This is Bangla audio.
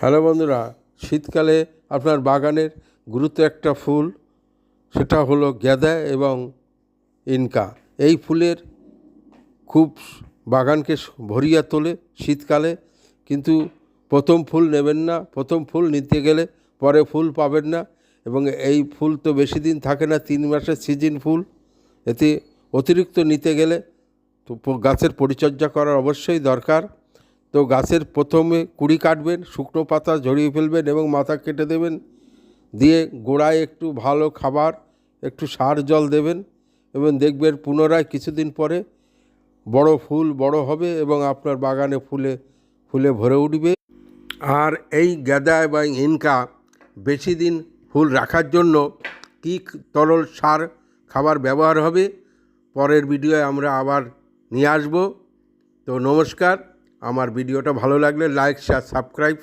হ্যালো বন্ধুরা, শীতকালে আপনার বাগানের গুরুত্ব একটা ফুল, সেটা হলো গাঁদা এবং ইনকা। এই ফুলের খুব বাগানকে ভরিয়ে তোলে শীতকালে। কিন্তু প্রথম ফুল নেবেন না, প্রথম ফুল নিতে গেলে পরে ফুল পাবেন না। এবং এই ফুল তো বেশি দিন থাকে না, 3 মাসের সিজন ফুল। এতে অতিরিক্ত নিতে গেলে তো গাছের পরিচর্যা করার অবশ্যই দরকার। তো গাছের প্রথমে কুড়ি কাটবেন, শুকনো পাতা ঝরিয়ে ফেলবেন এবং মাথা কেটে দেবেন, দিয়ে গোড়ায় একটু ভালো খাবার, একটু সার জল দেবেন এবং দেখবেন পুনরায় কিছুদিন পরে বড় হবে এবং আপনার বাগানে ফুলে ফুলে ভরে উঠবে। আর এই গাঁদা এবং ইনকা বেশি দিন ফুল রাখার জন্য কী তরল সার খাবার ব্যবহার হবে, পরের ভিডিওয়ে আমরা আবার নিয়ে আসব। তো নমস্কার। আমার ভিডিওটা ভালো লাগলে লাইক, শেয়ার, সাবস্ক্রাইব